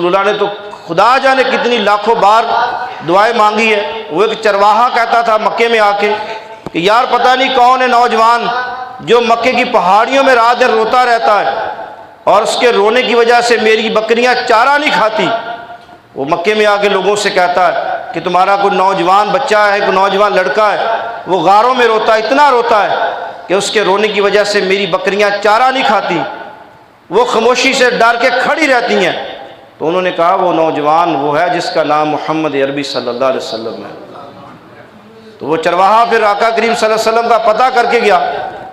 اللہ نے تو خدا جانے کتنی لاکھوں بار دعائیں مانگی ہے۔ وہ ایک چرواہا کہتا تھا مکے میں آ کے کہ یار پتہ نہیں کون ہے نوجوان جو مکے کی پہاڑیوں میں رات دن روتا رہتا ہے اور اس کے رونے کی وجہ سے میری بکریاں چارہ نہیں کھاتی۔ وہ مکے میں آ کے لوگوں سے کہتا ہے کہ تمہارا کوئی نوجوان بچہ ہے، کوئی نوجوان لڑکا ہے، وہ غاروں میں روتا ہے، اتنا روتا ہے کہ اس کے رونے کی وجہ سے میری بکریاں چارہ نہیں کھاتی، وہ خاموشی سے ڈر کے کھڑی رہتی ہیں۔ تو انہوں نے کہا وہ نوجوان وہ ہے جس کا نام محمد عربی صلی اللہ علیہ وسلم ہے۔ تو وہ چرواہا پھر آقا کریم صلی اللہ علیہ وسلم کا پتہ کر کے گیا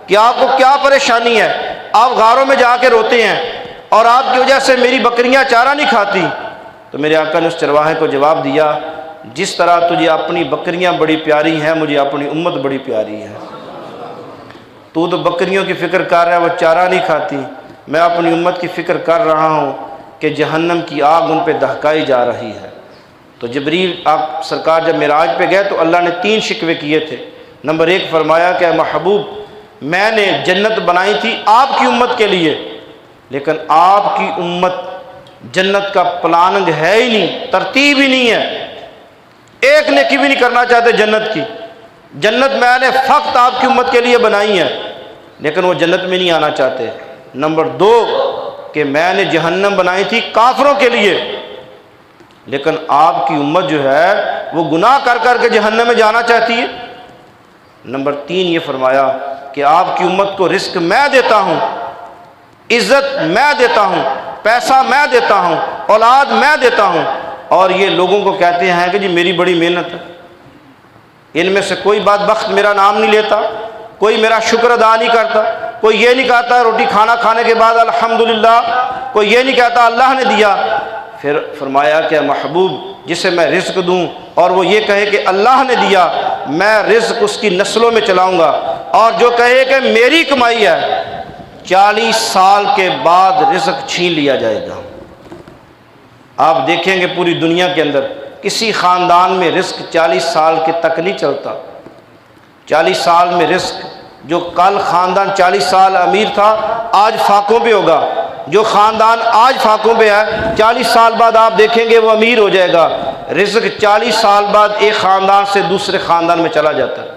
کہ آپ کو کیا پریشانی ہے، آپ غاروں میں جا کے روتے ہیں اور آپ کی وجہ سے میری بکریاں چارہ نہیں کھاتی۔ تو میرے آقا نے اس چرواہے کو جواب دیا، جس طرح تجھے اپنی بکریاں بڑی پیاری ہیں مجھے اپنی امت بڑی پیاری ہے۔ تو بکریوں کی فکر کر رہا ہے، وہ چارہ نہیں کھاتی، میں اپنی امت کی فکر کر رہا ہوں کہ جہنم کی آگ ان پہ دہکائی جا رہی ہے۔ تو جبریل آپ سرکار جب معراج پہ گئے تو اللہ نے 3 شکوے کیے تھے۔ نمبر 1 فرمایا کہ اے محبوب میں نے جنت بنائی تھی آپ کی امت کے لیے، لیکن آپ کی امت جنت کا پلاننگ ہے ہی نہیں، ترتیب ہی نہیں ہے، ایک نیکی بھی نہیں کرنا چاہتے جنت کی۔ جنت میں نے فقط آپ کی امت کے لیے بنائی ہے، لیکن وہ جنت میں نہیں آنا چاہتے۔ نمبر 2 کہ میں نے جہنم بنائی تھی کافروں کے لیے، لیکن آپ کی امت جو ہے وہ گناہ کر کر کے جہنم میں جانا چاہتی ہے۔ نمبر 3 یہ فرمایا کہ آپ کی امت کو رزق میں دیتا ہوں، عزت میں دیتا ہوں، پیسہ میں دیتا ہوں، اولاد میں دیتا ہوں، اور یہ لوگوں کو کہتے ہیں کہ جی میری بڑی محنت ہے۔ ان میں سے کوئی بدبخت میرا نام نہیں لیتا، کوئی میرا شکر ادا نہیں کرتا، کوئی یہ نہیں کہتا روٹی کھانا کھانے کے بعد الحمدللہ، کوئی یہ نہیں کہتا اللہ نے دیا۔ پھر فرمایا کہ محبوب جسے میں رزق دوں اور وہ یہ کہے کہ اللہ نے دیا، میں رزق اس کی نسلوں میں چلاؤں گا، اور جو کہے کہ میری کمائی ہے 40 سال کے بعد رزق چھین لیا جائے گا۔ آپ دیکھیں گے پوری دنیا کے اندر کسی خاندان میں رزق 40 سال کے تک نہیں چلتا۔ 40 سال میں رزق، جو کل خاندان 40 سال امیر تھا آج فاقوں پہ ہوگا، جو خاندان آج فاقوں پہ ہے 40 سال بعد آپ دیکھیں گے وہ امیر ہو جائے گا۔ رزق 40 سال بعد ایک خاندان سے دوسرے خاندان میں چلا جاتا ہے۔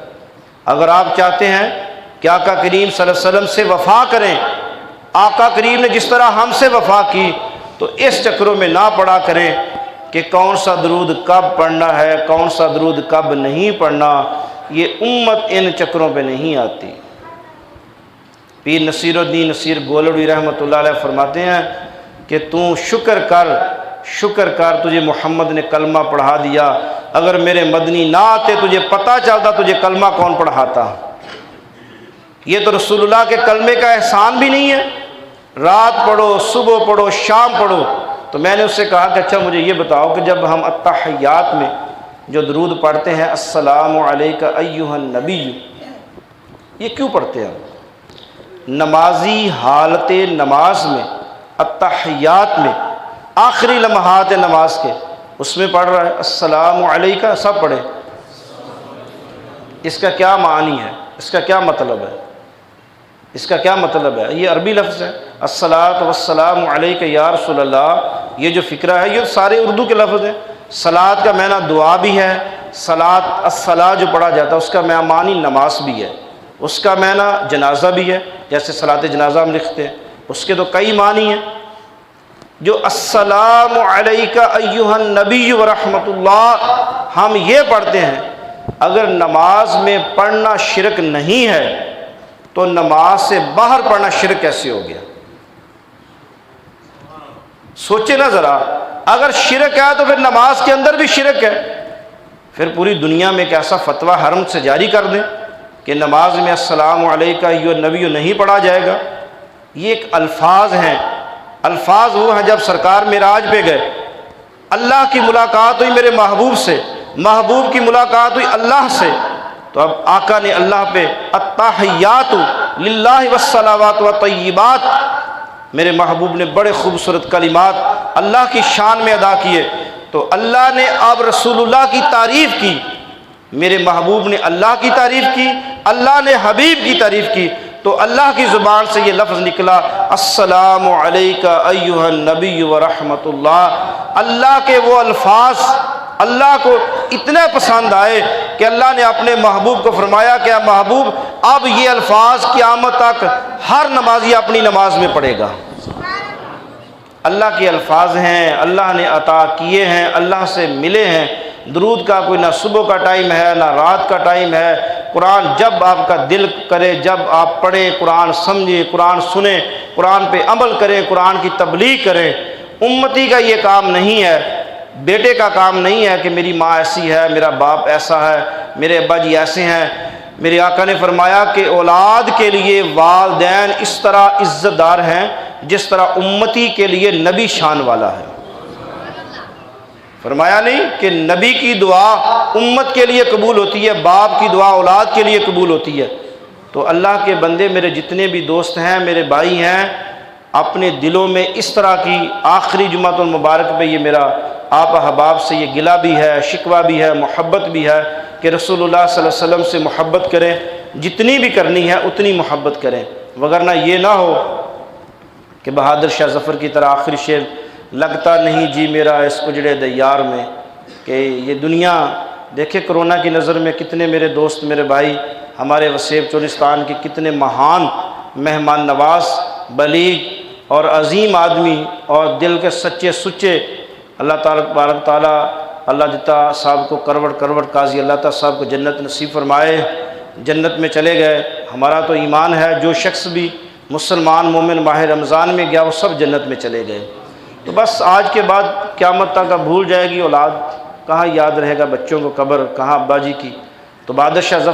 اگر آپ چاہتے ہیں کہ آقا کریم صلی اللہ علیہ وسلم سے وفا کریں، آقا کریم نے جس طرح ہم سے وفا کی، تو اس چکروں میں نہ پڑا کریں کہ کون سا درود کب پڑھنا ہے، کون سا درود کب نہیں پڑھنا۔ یہ امت ان چکروں پہ نہیں آتی۔ پیر نصیر الدین نصیر گولڑوی رحمۃ اللہ علیہ فرماتے ہیں کہ تو شکر کر تجھے محمد نے کلمہ پڑھا دیا، اگر میرے مدنی نہ آتے تجھے پتہ چلتا تجھے کلمہ کون پڑھاتا۔ یہ تو رسول اللہ کے کلمے کا احسان بھی نہیں ہے، رات پڑھو، صبح پڑھو، شام پڑھو۔ تو میں نے اس سے کہا کہ اچھا مجھے یہ بتاؤ کہ جب ہم التحیات میں جو درود پڑھتے ہیں السلام علیک ایھا النبی، یہ کیوں پڑھتے ہیں؟ نمازی حالت نماز میں، التحیات میں، آخری لمحات نماز کے، اس میں پڑھ رہا ہے السلام علیک، سب پڑھے۔ اس کا کیا معنی ہے، اس کا کیا مطلب ہے؟ اس کا کیا مطلب ہے؟ یہ عربی لفظ ہے، الصلاۃ والسلام علیک یا رسول اللہ، یہ جو فکرہ ہے یہ سارے اردو کے لفظ ہیں۔ صلاۃ کا معنی دعا بھی ہے، صلاۃ الصلاۃ جو پڑھا جاتا ہے اس کا معنی نماز بھی ہے، اس کا معنی جنازہ بھی ہے، جیسے صلاۃ جنازہ ہم لکھتے ہیں، اس کے تو کئی معنی ہیں۔ جو السلام علیک ایھا النبی ورحمۃ اللہ ہم یہ پڑھتے ہیں، اگر نماز میں پڑھنا شرک نہیں ہے تو نماز سے باہر پڑھنا شرک کیسے ہو گیا؟ سوچے نا ذرا، اگر شرک ہے تو پھر نماز کے اندر بھی شرک ہے۔ پھر پوری دنیا میں ایک ایسا فتویٰ حرم سے جاری کر دیں کہ نماز میں السلام علیک ایھا النبی نہیں پڑھا جائے گا۔ یہ ایک الفاظ ہیں، الفاظ وہ ہیں جب سرکار معراج پہ گئے، اللہ کی ملاقات ہوئی میرے محبوب سے، محبوب کی ملاقات ہوئی اللہ سے، تو اب آقا نے اللہ پہ التحیات للہ والصلوات والطیبات، میرے محبوب نے بڑے خوبصورت کلمات اللہ کی شان میں ادا کیے، تو اللہ نے اب رسول اللہ کی تعریف کی، میرے محبوب نے اللہ کی تعریف کی، اللہ نے حبیب کی تعریف کی، تو اللہ کی زبان سے یہ لفظ نکلا السلام علیکہ ایھا النبی ورحمۃ اللہ۔ اللہ کے وہ الفاظ اللہ کو اتنے پسند آئے کہ اللہ نے اپنے محبوب کو فرمایا کہ اے محبوب اب یہ الفاظ قیامت تک ہر نمازی اپنی نماز میں پڑھے گا۔ اللہ کے الفاظ ہیں، اللہ نے عطا کیے ہیں، اللہ سے ملے ہیں۔ درود کا کوئی نہ صبح کا ٹائم ہے نہ رات کا ٹائم ہے۔ قرآن جب آپ کا دل کرے جب آپ پڑھیں، قرآن سمجھیں، قرآن سنیں، قرآن پہ عمل کریں، قرآن کی تبلیغ کریں۔ امتی کا یہ کام نہیں ہے، بیٹے کا کام نہیں ہے کہ میری ماں ایسی ہے، میرا باپ ایسا ہے، میرے ابا جی ایسے ہیں۔ میرے آقا نے فرمایا کہ اولاد کے لیے والدین اس طرح عزت دار ہیں جس طرح امتی کے لیے نبی شان والا ہے۔ فرمایا نہیں کہ نبی کی دعا امت کے لیے قبول ہوتی ہے، باپ کی دعا اولاد کے لیے قبول ہوتی ہے۔ تو اللہ کے بندے میرے جتنے بھی دوست ہیں، میرے بھائی ہیں، اپنے دلوں میں اس طرح کی آخری جمعۃ المبارک پہ یہ میرا آپ احباب سے یہ گلہ بھی ہے، شکوہ بھی ہے، محبت بھی ہے کہ رسول اللہ صلی اللہ علیہ وسلم سے محبت کریں، جتنی بھی کرنی ہے اتنی محبت کریں، وگرنہ یہ نہ ہو کہ بہادر شاہ ظفر کی طرح آخری شعر لگتا نہیں جی میرا اس اجڑے دیار میں، کہ یہ دنیا دیکھے کرونا کی نظر میں کتنے میرے دوست، میرے بھائی، ہمارے وسیب چولستان کے کتنے مہان مہمان نواز، بلیغ اور عظیم آدمی اور دل کے سچے سچے، اللہ تعالیٰ تبارک تعالیٰ اللہ جتا صاحب کو کروڑ قاضی اللہ تعالیٰ صاحب کو جنت نصیب فرمائے، جنت میں چلے گئے۔ ہمارا تو ایمان ہے جو شخص بھی مسلمان مومن ماہ رمضان میں گیا وہ سب جنت میں چلے گئے۔ تو بس آج کے بعد قیامت تک بھول جائے گی اولاد، کہاں یاد رہے گا بچوں کو قبر، کہاں ابا جی کی۔ تو بہادر شاہ ظفر